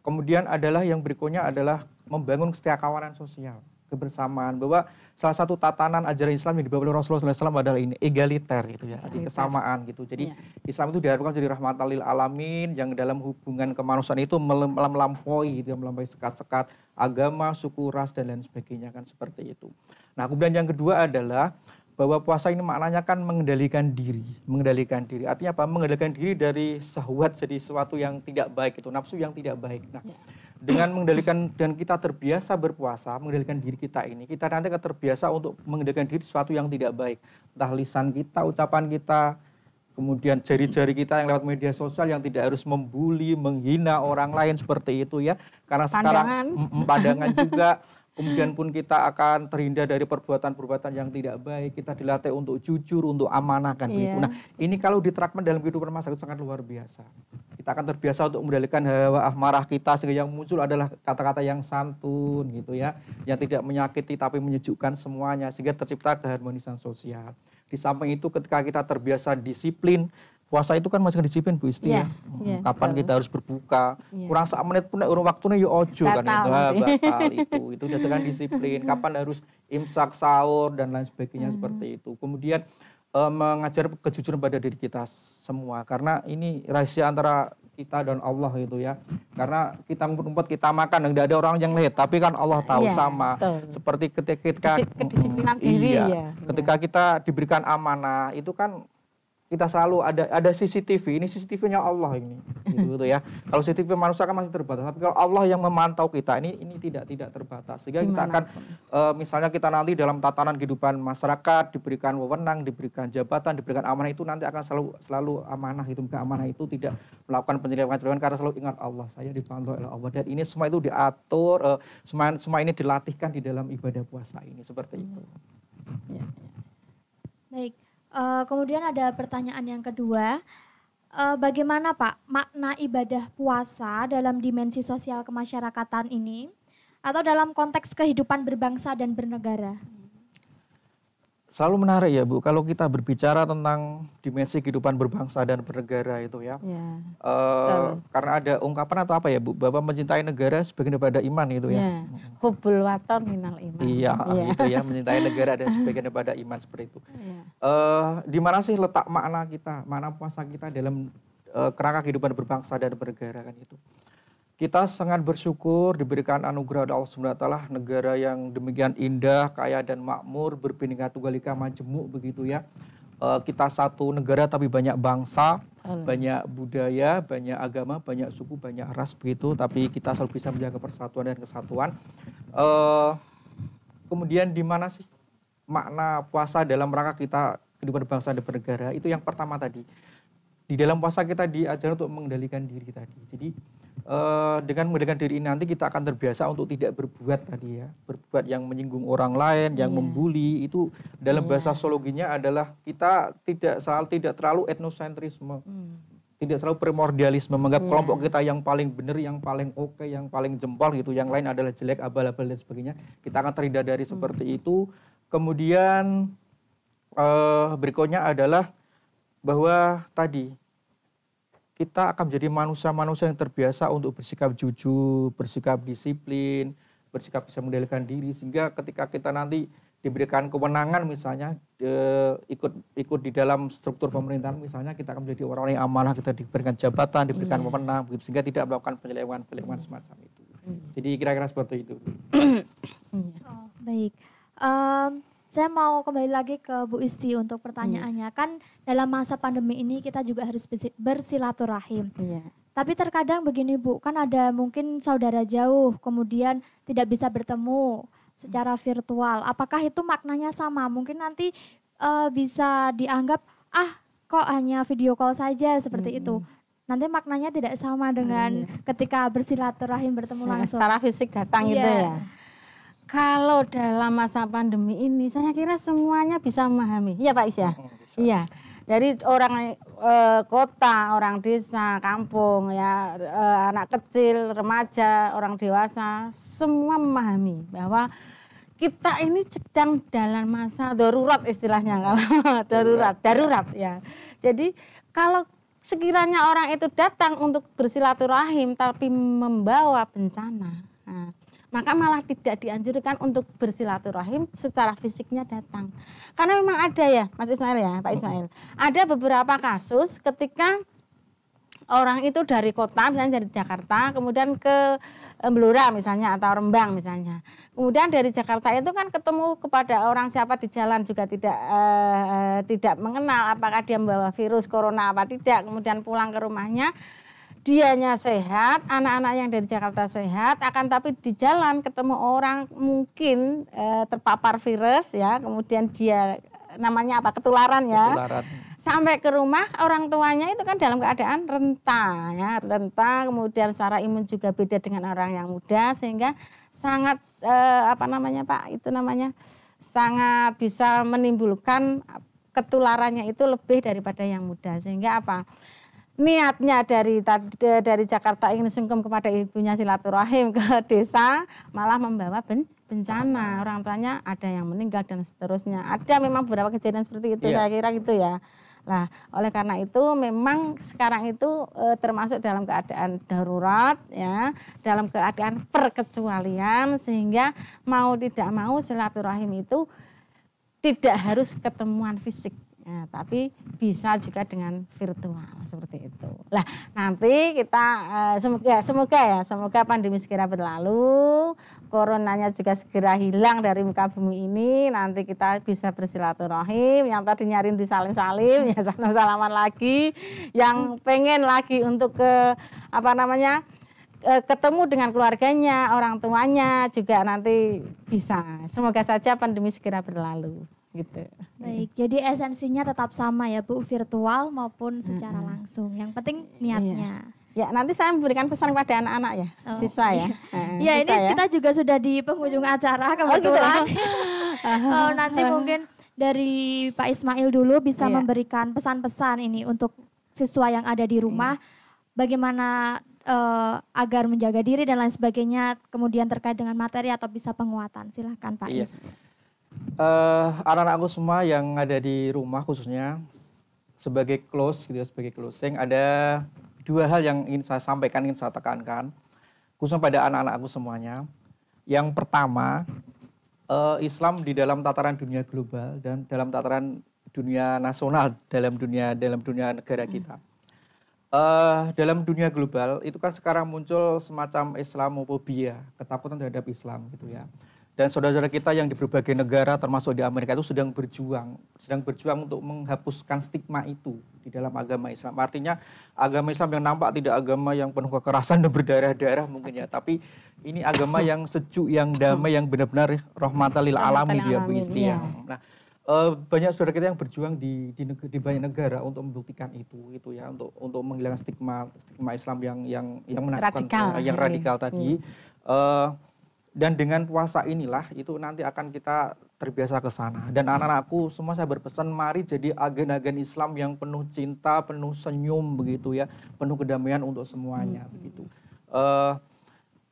Kemudian adalah yang berikutnya adalah membangun kesetiakawanan sosial, kebersamaan, bahwa salah satu tatanan ajaran Islam yang dibawa oleh Rasulullah SAW adalah ini egaliter gitu ya, kesamaan gitu. Jadi Islam itu diharapkan jadi rahmatan lil alamin yang dalam hubungan kemanusiaan itu melampaui gitu, melampaui sekat-sekat agama, suku, ras dan lain sebagainya kan seperti itu. Nah, kemudian yang kedua adalah bahwa puasa ini maknanya kan mengendalikan diri. Mengendalikan diri artinya apa? Mengendalikan diri dari syahwat jadi sesuatu yang tidak baik itu, nafsu yang tidak baik. Nah, dengan mengendalikan dan kita terbiasa berpuasa, mengendalikan diri kita ini, kita nanti akan terbiasa untuk mengendalikan diri sesuatu yang tidak baik. Entah lisan kita, ucapan kita, kemudian jari-jari kita yang lewat media sosial yang tidak harus membuli, menghina orang lain seperti itu ya. Karena sekarang pandangan juga. Kemudian pun kita akan terhindar dari perbuatan-perbuatan yang tidak baik. Kita dilatih untuk jujur, untuk amanah kan begitu. Nah, ini kalau diterapkan dalam kehidupan masyarakat sangat luar biasa. Kita akan terbiasa untuk mengendalikan hawa amarah kita sehingga yang muncul adalah kata-kata yang santun gitu ya, yang tidak menyakiti tapi menyejukkan semuanya sehingga tercipta keharmonisan sosial. Di samping itu ketika kita terbiasa disiplin, puasa itu kan masih disiplin Bu Isti ya. Kapan kita harus berbuka, kurang sak menit pun urung waktunya ya ojo kan itu. Batal itu dasarkan disiplin. Kapan harus imsak, sahur dan lain sebagainya seperti itu. Kemudian mengajar kejujuran pada diri kita semua karena ini rahasia antara kita dan Allah itu ya. Karena kita ngumpet kita makan enggak ada orang yang lihat, tapi kan Allah tahu sama. Betul. Seperti ketika kedisiplinan diri ya. Ketika kita diberikan amanah itu kan kita selalu ada CCTV, ini CCTV-nya Allah ini, gitu ya. Kalau CCTV manusia kan masih terbatas, tapi kalau Allah yang memantau kita ini tidak terbatas. Sehingga kita akan misalnya kita nanti dalam tatanan kehidupan masyarakat diberikan wewenang, diberikan jabatan, diberikan amanah itu nanti akan selalu amanah itu, amanah itu tidak melakukan penyelewengan karena selalu ingat Allah, saya dipantau oleh Allah. Dan ini semua itu diatur, semua ini dilatihkan di dalam ibadah puasa ini seperti itu. Baik. Kemudian ada pertanyaan yang kedua, bagaimana Pak makna ibadah puasa dalam dimensi sosial kemasyarakatan ini atau dalam konteks kehidupan berbangsa dan bernegara? Selalu menarik ya Bu, kalau kita berbicara tentang dimensi kehidupan berbangsa dan bernegara itu ya. Karena ada ungkapan atau apa ya Bu, bahwa mencintai negara sebagian daripada iman itu ya. Hubbul waton minal iman. Iya, itu ya, mencintai negara dan sebagian daripada iman seperti itu. Di mana sih letak makna kita, makna puasa kita dalam kerangka kehidupan berbangsa dan bernegara kan itu. Kita sangat bersyukur diberikan anugerah dari Allah SWT, negara yang demikian indah, kaya dan makmur, berbhinneka tunggal ika majemuk begitu ya. Kita satu negara tapi banyak bangsa, banyak budaya, banyak agama, banyak suku, banyak ras begitu, tapi kita selalu bisa menjaga persatuan dan kesatuan. Kemudian di mana sih makna puasa dalam rangka kita kehidupan bangsa dan bernegara? Itu yang pertama tadi. Di dalam puasa kita diajar untuk mengendalikan diri tadi. Jadi dengan mengendalikan diri ini nanti kita akan terbiasa untuk tidak berbuat tadi ya. Berbuat yang menyinggung orang lain, yang membuli. Itu dalam bahasa sosiologinya adalah kita tidak terlalu etnosentrisme. Tidak selalu primordialisme, menganggap kelompok kita yang paling benar, yang paling oke, yang paling jempol gitu. Yang lain adalah jelek, abal-abal dan sebagainya. Kita akan terhindar dari seperti itu. Kemudian berikutnya adalah bahwa tadi kita akan menjadi manusia-manusia yang terbiasa untuk bersikap jujur, bersikap disiplin, bersikap bisa mengendalikan diri, sehingga ketika kita nanti diberikan kewenangan misalnya ikut di dalam struktur pemerintahan misalnya, kita akan menjadi orang-orang yang amanah, kita diberikan jabatan, diberikan wewenang, sehingga tidak melakukan penyelewengan semacam itu. Jadi kira-kira seperti itu. Baik. Saya mau kembali lagi ke Bu Isti untuk pertanyaannya. Kan dalam masa pandemi ini kita juga harus bersilaturahim. Tapi terkadang begini Bu, kan ada mungkin saudara jauh kemudian tidak bisa bertemu secara virtual. Apakah itu maknanya sama? Mungkin nanti bisa dianggap kok hanya video call saja seperti itu. Nanti maknanya tidak sama dengan ketika bersilaturahim bertemu langsung. Secara fisik datang gitu ya. Kalau dalam masa pandemi ini, saya kira semuanya bisa memahami. Iya Pak Isya? Iya. Dari orang kota, orang desa, kampung, ya anak kecil, remaja, orang dewasa, semua memahami bahwa kita ini sedang dalam masa darurat istilahnya kalau darurat ya. Jadi kalau sekiranya orang itu datang untuk bersilaturahim tapi membawa bencana, nah, maka malah tidak dianjurkan untuk bersilaturahim secara fisiknya datang. Karena memang ada ya Mas Ismail ya, Pak Ismail. Ada beberapa kasus ketika orang itu dari kota, misalnya dari Jakarta, kemudian ke Blora misalnya atau Rembang misalnya. Kemudian dari Jakarta itu kan ketemu kepada orang siapa di jalan juga tidak mengenal apakah dia membawa virus corona apa tidak. Kemudian pulang ke rumahnya, dianya sehat, anak-anak yang dari Jakarta sehat, akan tapi di jalan ketemu orang mungkin terpapar virus ya, kemudian dia namanya apa ketularan ya. Ketularan. Sampai ke rumah orang tuanya itu kan dalam keadaan renta ya, renta, kemudian secara imun juga beda dengan orang yang muda sehingga sangat sangat bisa menimbulkan ketularannya itu lebih daripada yang muda sehingga apa? Niatnya dari Jakarta ingin sungkem kepada ibunya silaturahim ke desa malah membawa bencana, orang tuanya ada yang meninggal dan seterusnya. Ada memang beberapa kejadian seperti itu saya kira gitu ya. Nah, oleh karena itu memang sekarang itu termasuk dalam keadaan darurat ya, dalam keadaan perkecualian sehingga mau tidak mau silaturahim itu tidak harus ketemuan fisik. Ya, tapi bisa juga dengan virtual seperti itu. Lah nanti kita semoga pandemi segera berlalu, coronanya juga segera hilang dari muka bumi ini. Nanti kita bisa bersilaturahim. Yang tadi nyariin di salim-salim, ya salam-salaman lagi. Yang pengen lagi untuk ketemu dengan keluarganya, orang tuanya juga nanti bisa. Semoga saja pandemi segera berlalu. Gitu. Baik, jadi esensinya tetap sama ya Bu, virtual maupun secara langsung. Yang penting niatnya. Ya, nanti saya memberikan pesan kepada anak-anak ya, siswa ya. Ya, ini kita juga sudah di penghujung acara kebetulan. Nanti mungkin dari Pak Ismail dulu bisa memberikan pesan-pesan ini untuk siswa yang ada di rumah, bagaimana agar menjaga diri dan lain sebagainya, kemudian terkait dengan materi atau bisa penguatan. Silahkan Pak Is. Anak-anakku semua yang ada di rumah khususnya sebagai closing ada dua hal yang ingin saya sampaikan, ingin saya tekankan khususnya pada anak-anakku semuanya. Yang pertama, Islam di dalam tataran dunia global dan dalam tataran dunia nasional, dalam dunia negara kita. Dalam dunia global itu kan sekarang muncul semacam Islamofobia, ketakutan terhadap Islam gitu ya. Dan saudara-saudara kita yang di berbagai negara termasuk di Amerika itu sedang berjuang untuk menghapuskan stigma itu di dalam agama Islam. Artinya agama Islam yang nampak tidak agama yang penuh kekerasan dan berdarah-darah mungkin ya, tapi ini agama yang sejuk, yang damai, yang benar-benar rahmatan lil alamin dia beristighfar. Nah, banyak saudara kita yang berjuang di banyak negara untuk membuktikan itu ya, untuk menghilangkan stigma Islam yang menakutkan, yang radikal tadi. Dan dengan puasa inilah itu nanti akan kita terbiasa ke sana. Dan anak-anakku semua saya berpesan mari jadi agen-agen Islam yang penuh cinta, penuh senyum begitu ya, penuh kedamaian untuk semuanya begitu.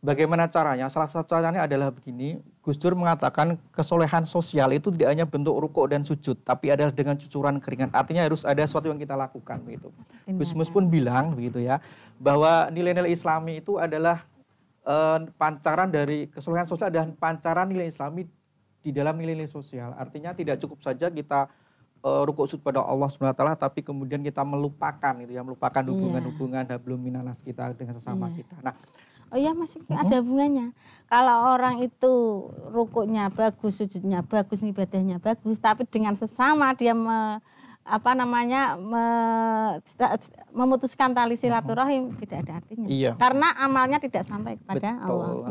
Bagaimana caranya? Salah satu caranya adalah begini, Gus Dur mengatakan kesolehan sosial itu tidak hanya bentuk rukuk dan sujud, tapi adalah dengan cucuran keringat. Artinya harus ada sesuatu yang kita lakukan begitu. Gus Mus pun bilang begitu ya, bahwa nilai-nilai Islami itu adalah pancaran dari keseluruhan sosial dan pancaran nilai Islami di dalam nilai-nilai sosial. Artinya tidak cukup saja kita rukuk sujud pada Allah SWT, tapi kemudian kita melupakan hubungan hablum minanas kita dengan sesama kita. Nah, masih ada hubungannya. Kalau orang itu rukuknya bagus, sujudnya bagus, ibadahnya bagus, tapi dengan sesama dia memutuskan tali silaturahim tidak ada artinya. Karena amalnya tidak sampai kepada Allah.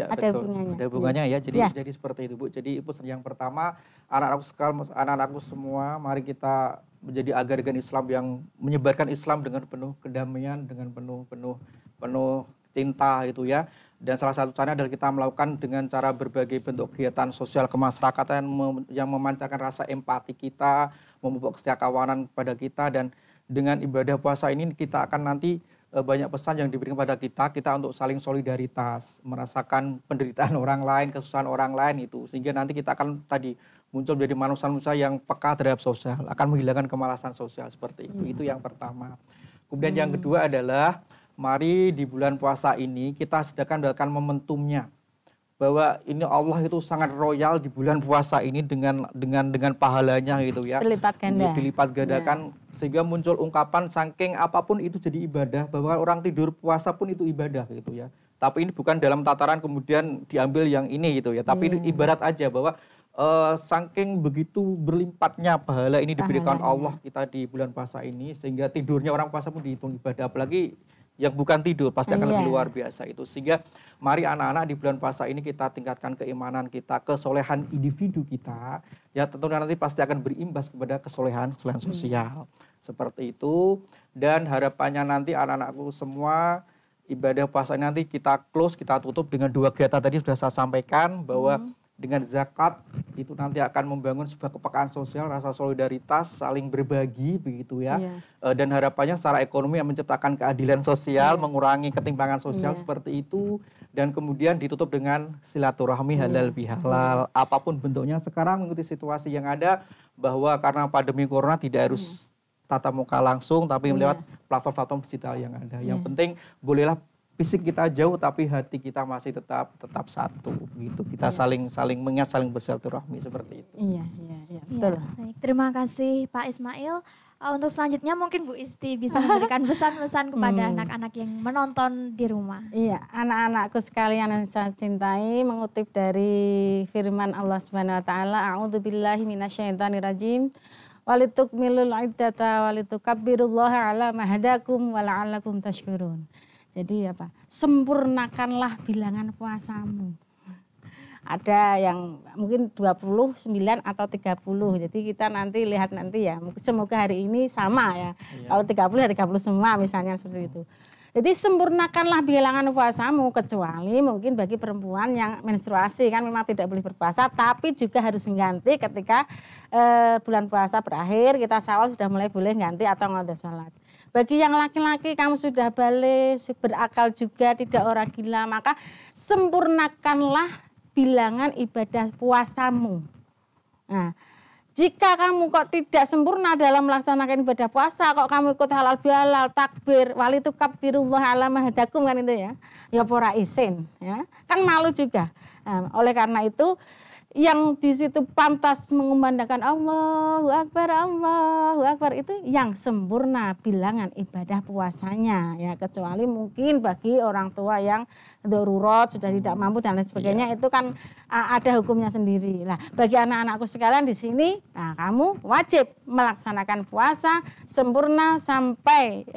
Ada hubungannya. Ada hubungannya ya. Jadi seperti itu Bu. Jadi pesan yang pertama, anak-anakku semua, mari kita menjadi agen Islam yang menyebarkan Islam dengan penuh kedamaian, dengan penuh cinta itu ya. Dan salah satu caranya adalah kita melakukan dengan cara berbagai bentuk kegiatan sosial kemasyarakatan yang memancarkan rasa empati kita, memupuk kesetiakawanan kepada kita, dan dengan ibadah puasa ini kita akan nanti banyak pesan yang diberikan kepada kita untuk saling solidaritas, merasakan penderitaan orang lain, kesusahan orang lain itu, sehingga nanti kita akan tadi muncul menjadi manusia yang peka terhadap sosial, akan menghilangkan kemalasan sosial seperti itu. Itu yang pertama. Kemudian yang kedua adalah mari di bulan puasa ini kita sediakan momentumnya, bahwa ini Allah itu sangat royal di bulan puasa ini dengan pahalanya gitu ya. Berlipat ganda. Dilipat gandakan sehingga muncul ungkapan saking apapun itu jadi ibadah, bahwa orang tidur puasa pun itu ibadah gitu ya. Tapi ini bukan dalam tataran kemudian diambil yang ini gitu ya. Tapi ini ibarat aja bahwa saking begitu berlimpatnya pahala ini diberikan Allah kita di bulan puasa ini, sehingga tidurnya orang puasa pun dihitung ibadah, apalagi yang bukan tidur pasti akan lebih luar biasa itu. Sehingga mari anak-anak di bulan puasa ini kita tingkatkan keimanan kita, kesolehan individu kita, ya tentunya nanti pasti akan berimbas kepada kesolehan sosial seperti itu. Dan harapannya nanti anak-anakku semua ibadah puasa nanti kita close, kita tutup dengan 2 kegiatan tadi sudah saya sampaikan, bahwa dengan zakat itu nanti akan membangun sebuah kepekaan sosial, rasa solidaritas, saling berbagi begitu ya. Dan harapannya secara ekonomi yang menciptakan keadilan sosial, mengurangi ketimpangan sosial seperti itu. Dan kemudian ditutup dengan silaturahmi halal bihalal, apapun bentuknya sekarang mengikuti situasi yang ada, bahwa karena pandemi corona tidak harus tatap muka langsung, tapi lewat platform-platform digital yang ada. Yang penting bolehlah fisik kita jauh tapi hati kita masih tetap satu gitu. Kita saling mengingat, saling bersilaturahmi seperti itu. Iya, betul. Baik, terima kasih Pak Ismail. Untuk selanjutnya mungkin Bu Isti bisa memberikan pesan-pesan kepada anak-anak yang menonton di rumah. Iya, anak-anakku sekalian yang saya cintai, mengutip dari firman Allah Subhanahu wa taala, a'udzubillahi minasyaitonirrajim. Walitukmilul iddata walitukabbirullaha ala ma hadakum wa la'allakum tashkurun. Jadi apa? Sempurnakanlah bilangan puasamu. Ada yang mungkin 29 atau 30. Jadi kita nanti lihat nanti ya. Semoga hari ini sama ya. Kalau 30 ya 30 semua misalnya seperti itu. Jadi sempurnakanlah bilangan puasamu, kecuali mungkin bagi perempuan yang menstruasi kan memang tidak boleh berpuasa, tapi juga harus mengganti ketika bulan puasa berakhir, kita Syawal sudah mulai boleh ganti atau ngada sholat. Bagi yang laki-laki kamu sudah balik, berakal juga, tidak orang gila, maka sempurnakanlah bilangan ibadah puasamu. Nah, jika kamu kok tidak sempurna dalam melaksanakan ibadah puasa, kok kamu ikut halal bihalal, takbir, walitukabbirullaha ala ma hadakum kan itu ya. Ya pora isin, ya. Kan malu juga. Nah, oleh karena itu yang di situ pantas mengumandangkan Allahu Akbar itu yang sempurna bilangan ibadah puasanya ya, kecuali mungkin bagi orang tua yang darurat sudah tidak mampu dan lain sebagainya itu kan ada hukumnya sendiri. Nah, bagi anak-anakku sekalian di sini, nah kamu wajib melaksanakan puasa sempurna sampai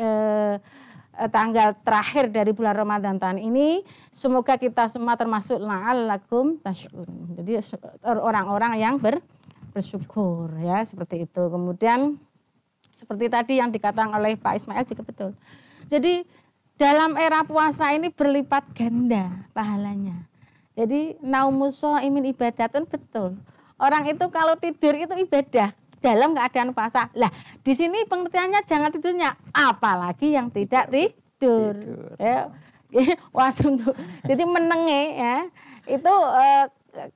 tanggal terakhir dari bulan Ramadan tahun ini. Semoga kita semua termasuk la'allakum tashkurun. Jadi orang-orang yang bersyukur ya, seperti itu. Kemudian seperti tadi yang dikatakan oleh Pak Ismail juga betul. Jadi dalam era puasa ini berlipat ganda pahalanya. Jadi naumuso imin ibadatun, betul. Orang itu kalau tidur itu ibadah dalam keadaan puasa. Lah, di sini pengertiannya jangan tidurnya, apalagi yang tidak tidur. Ya. Wasum tuh. Jadi menenge ya. Itu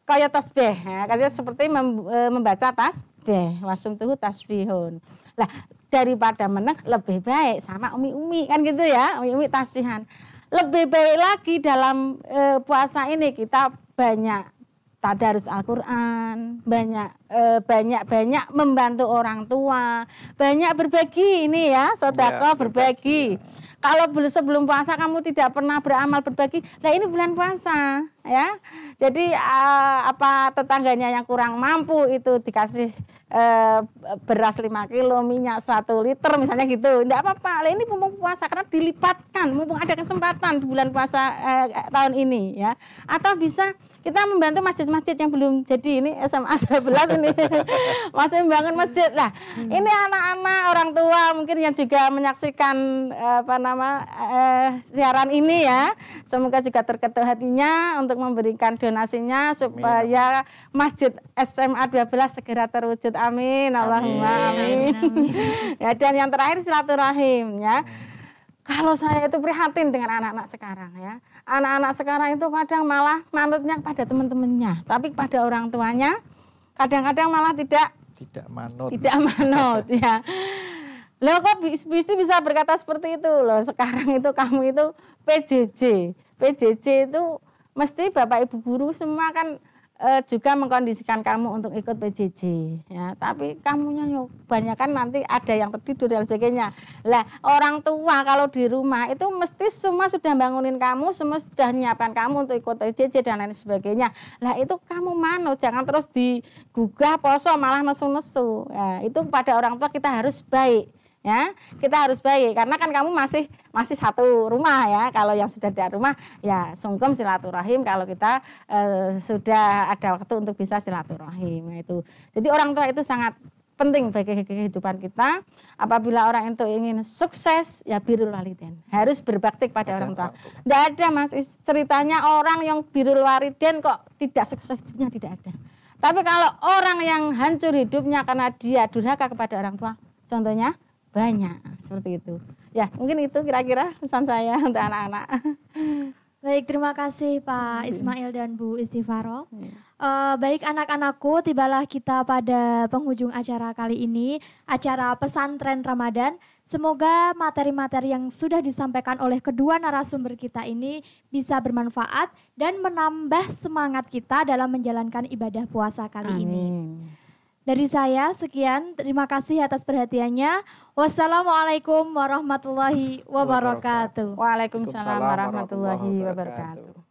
kayak tasbih ya. Kayak seperti membaca tasbih. Wasum tuh tasbihun. Lah, daripada meneng lebih baik sama umi-umi kan gitu ya. Umi-umi tasbihan. Lebih baik lagi dalam puasa ini kita banyak tadarus Al-Quran, banyak membantu orang tua, banyak berbagi ini ya, sedekah berbagi. Kalau sebelum puasa kamu tidak pernah beramal berbagi, nah ini bulan puasa ya. Jadi apa tetangganya yang kurang mampu itu dikasih beras 5 kilo, minyak 1 liter misalnya gitu, enggak apa-apa. Nah, ini mumpung puasa karena dilipatkan, mumpung ada kesempatan di bulan puasa tahun ini ya. Atau bisa kita membantu masjid-masjid yang belum jadi, ini SMA 12 ini masih membangun masjid. Lah, ini anak-anak, orang tua mungkin yang juga menyaksikan siaran ini ya. Semoga juga terketuk hatinya untuk memberikan donasinya supaya Masjid SMA 12 segera terwujud. Amin. Allahumma amin. Ya, dan yang terakhir silaturahim ya. Kalau saya itu prihatin dengan anak-anak sekarang ya. Anak-anak sekarang itu kadang malah manutnya pada teman-temannya, tapi pada orang tuanya kadang-kadang malah tidak manut ya. Loh kok bisa berkata seperti itu loh. Sekarang itu kamu itu PJJ itu mesti Bapak Ibu guru semua kan juga mengkondisikan kamu untuk ikut PJJ ya, tapi kamunya banyak kan nanti ada yang tertidur dan sebagainya. Lah orang tua kalau di rumah itu mesti semua sudah bangunin kamu, semua sudah menyiapkan kamu untuk ikut PJJ dan lain sebagainya. Lah itu kamu manut, jangan terus digugah poso malah nesu-nesu ya, itu pada orang tua kita harus baik ya, kita harus baik karena kan kamu masih satu rumah ya. Kalau yang sudah di rumah ya sungkem silaturahim kalau kita sudah ada waktu untuk bisa silaturahim itu. Jadi orang tua itu sangat penting bagi kehidupan kita. Apabila orang itu ingin sukses ya birrul walidain, harus berbakti pada orang tua. Tidak ada Mas ceritanya orang yang birrul walidain kok tidak suksesnya, tidak ada. Tapi kalau orang yang hancur hidupnya karena dia durhaka kepada orang tua, contohnya banyak seperti itu ya. Mungkin itu kira-kira pesan saya untuk anak-anak. Baik, terima kasih Pak Ismail dan Bu Istighfaroh. Baik anak-anakku, tibalah kita pada penghujung acara kali ini, acara pesantren Ramadan. Semoga materi-materi yang sudah disampaikan oleh kedua narasumber kita ini bisa bermanfaat dan menambah semangat kita dalam menjalankan ibadah puasa kali ini. Dari saya sekian, terima kasih atas perhatiannya. Wassalamualaikum warahmatullahi wabarakatuh. Waalaikumsalam warahmatullahi wabarakatuh.